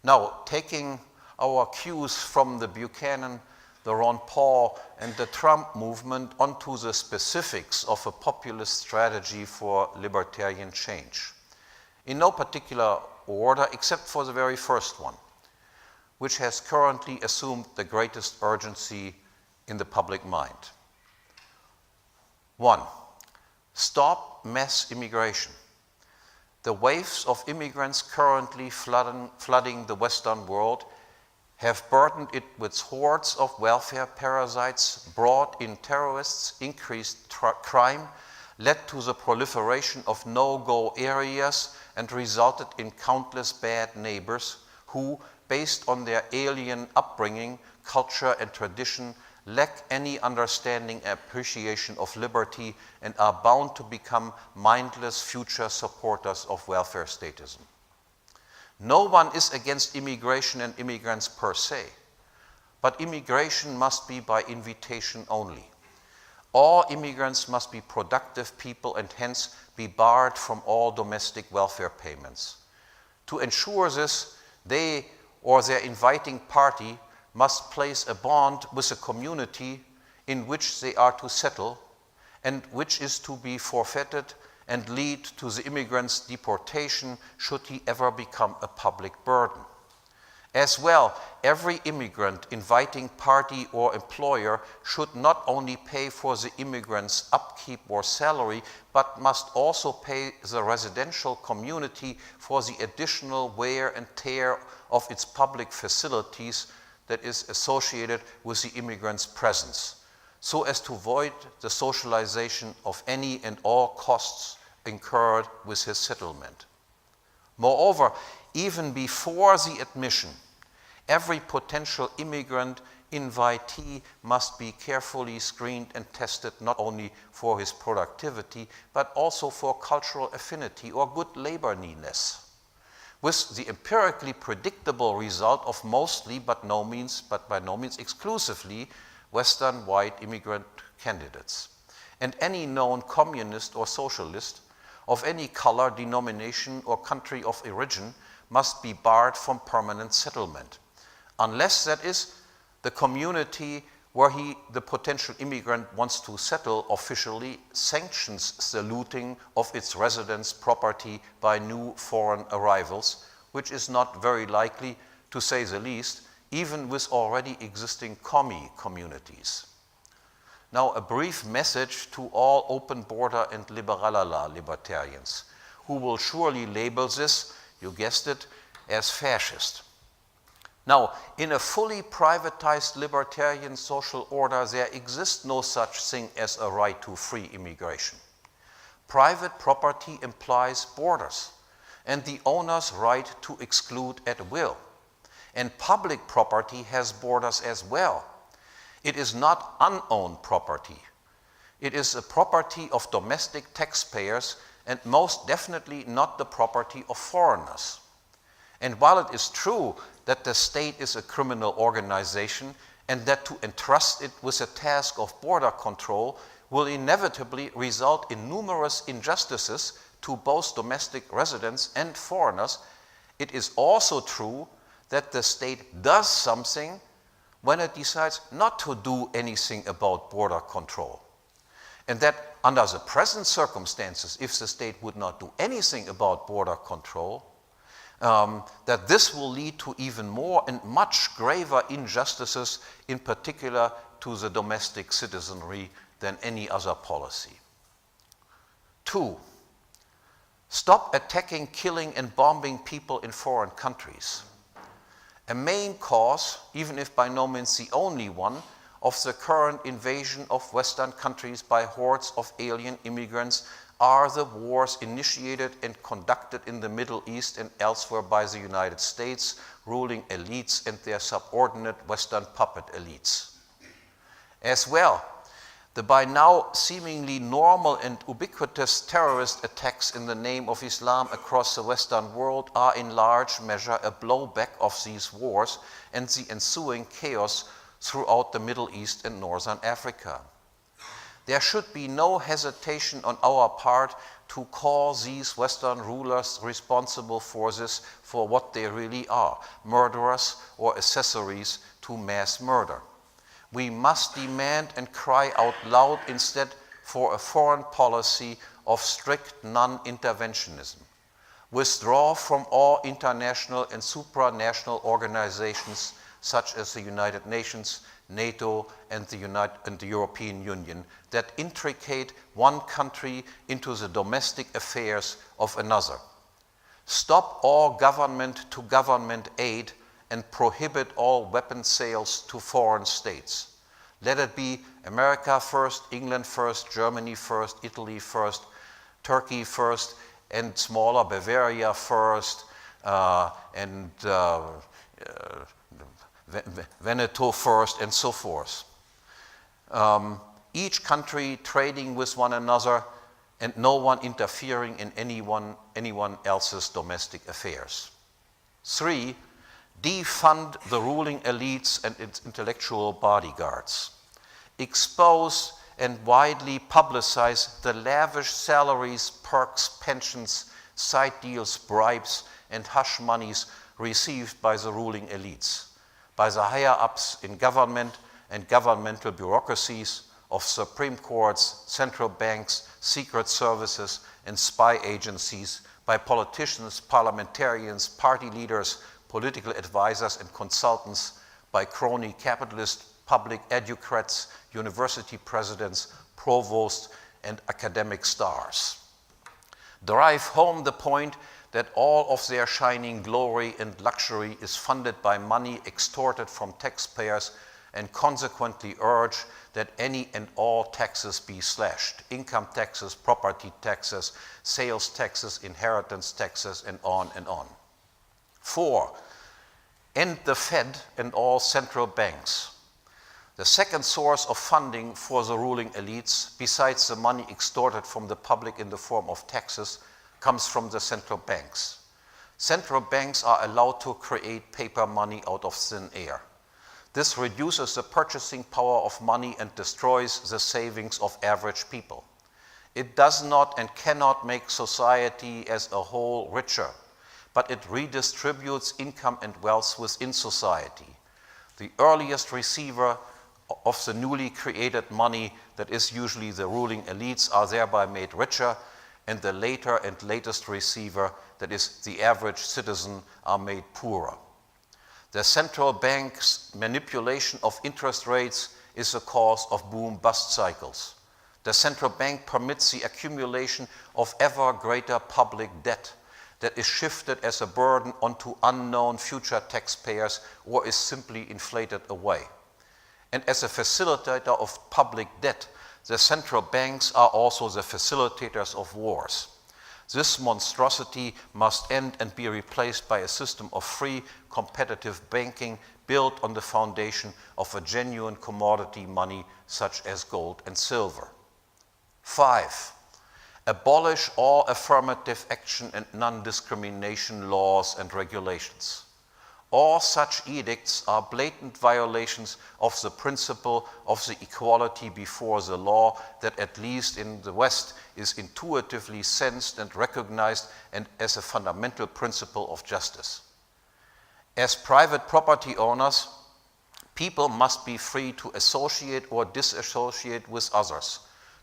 Now, taking our cues from the Buchanan, the Ron Paul, and the Trump movement onto the specifics of a populist strategy for libertarian change. In no particular order, except for the very first one, which has currently assumed the greatest urgency in the public mind. 1. Stop mass immigration. The waves of immigrants currently flooding the Western world have burdened it with hordes of welfare parasites, brought in terrorists, increased crime, led to the proliferation of no-go areas, and resulted in countless bad neighbors who, based on their alien upbringing, culture, and tradition, lack any understanding and appreciation of liberty and are bound to become mindless future supporters of welfare statism. No one is against immigration and immigrants per se, but immigration must be by invitation only. All immigrants must be productive people and hence be barred from all domestic welfare payments. To ensure this, they or their inviting party must place a bond with a community in which they are to settle and which is to be forfeited and lead to the immigrant's deportation should he ever become a public burden. As well, every immigrant inviting party or employer should not only pay for the immigrant's upkeep or salary, but must also pay the residential community for the additional wear and tear of its public facilities that is associated with the immigrant's presence, so as to avoid the socialization of any and all costs incurred with his settlement. Moreover, even before the admission, every potential immigrant invitee must be carefully screened and tested not only for his productivity, but also for cultural affinity or good labor needness, with the empirically predictable result of mostly, but by no means exclusively, Western white immigrant candidates. And any known communist or socialist of any color, denomination, or country of origin must be barred from permanent settlement, unless, that is, the community where the potential immigrant wants to settle officially sanctions the looting of its residents' property by new foreign arrivals, which is not very likely, to say the least, even with already existing commie communities. Now, a brief message to all open border and liberalala libertarians, who will surely label this, you guessed it, as fascist. Now, in a fully privatized libertarian social order, there exists no such thing as a right to free immigration. Private property implies borders and the owner's right to exclude at will. And public property has borders as well. It is not unowned property. It is a property of domestic taxpayers and most definitely not the property of foreigners. And while it is true that the state is a criminal organization and that to entrust it with a task of border control will inevitably result in numerous injustices to both domestic residents and foreigners, it is also true that the state does something when it decides not to do anything about border control. And that under the present circumstances, if the state would not do anything about border control, that this will lead to even more and much graver injustices, in particular to the domestic citizenry, than any other policy. 2, stop attacking, killing, and bombing people in foreign countries. A main cause, even if by no means the only one, of the current invasion of Western countries by hordes of alien immigrants are the wars initiated and conducted in the Middle East and elsewhere by the United States, ruling elites and their subordinate Western puppet elites. As well, the by now seemingly normal and ubiquitous terrorist attacks in the name of Islam across the Western world are in large measure a blowback of these wars and the ensuing chaos throughout the Middle East and Northern Africa. There should be no hesitation on our part to call these Western rulers responsible for this for what they really are, murderers or accessories to mass murder. We must demand and cry out loud instead for a foreign policy of strict non-interventionism. Withdraw from all international and supranational organizations such as the United Nations, NATO, and the European Union that intricate one country into the domestic affairs of another. Stop all government-to-government aid and prohibit all weapon sales to foreign states. Let it be America first, England first, Germany first, Italy first, Turkey first, and smaller Bavaria first, and Veneto first, and so forth. Each country trading with one another and no one interfering in anyone else's domestic affairs. 3, defund the ruling elites and its intellectual bodyguards. Expose and widely publicize the lavish salaries, perks, pensions, side deals, bribes, and hush monies received by the ruling elites, by the higher-ups in government and governmental bureaucracies, of Supreme Courts, central banks, secret services, and spy agencies, by politicians, parliamentarians, party leaders, political advisors, and consultants, by crony capitalists, public educrats, university presidents, provosts, and academic stars. Drive home the point that all of their shining glory and luxury is funded by money extorted from taxpayers, and consequently urge that any and all taxes be slashed: income taxes, property taxes, sales taxes, inheritance taxes, and on and on. 4, end the Fed and all central banks. The second source of funding for the ruling elites, besides the money extorted from the public in the form of taxes, comes from the central banks. Central banks are allowed to create paper money out of thin air. This reduces the purchasing power of money and destroys the savings of average people. It does not and cannot make society as a whole richer, but it redistributes income and wealth within society. The earliest receiver of the newly created money, that is usually the ruling elites, are thereby made richer, and the later and latest receiver, that is the average citizen, are made poorer. The central bank's manipulation of interest rates is the cause of boom-bust cycles. The central bank permits the accumulation of ever greater public debt that is shifted as a burden onto unknown future taxpayers or is simply inflated away. And as a facilitator of public debt, the central banks are also the facilitators of wars. This monstrosity must end and be replaced by a system of free, competitive banking built on the foundation of a genuine commodity money such as gold and silver. 5, abolish all affirmative action and non-discrimination laws and regulations. All such edicts are blatant violations of the principle of the equality before the law that, at least in the West, is intuitively sensed and recognized and as a fundamental principle of justice. As private property owners, people must be free to associate or disassociate with others,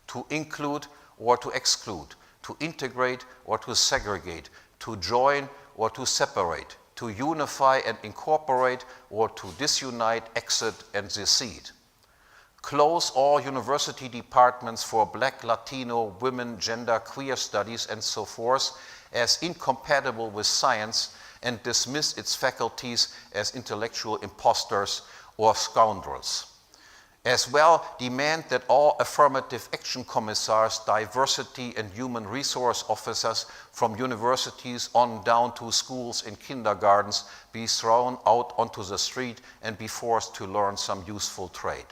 to include or to exclude, to integrate or to segregate, to join or to separate, to unify and incorporate or to disunite, exit, and secede. Close all university departments for Black, Latino, women, gender, queer studies, and so forth as incompatible with science, and dismiss its faculties as intellectual impostors or scoundrels. As well, demand that all affirmative action commissars, diversity and human resource officers from universities on down to schools and kindergartens be thrown out onto the street and be forced to learn some useful trade.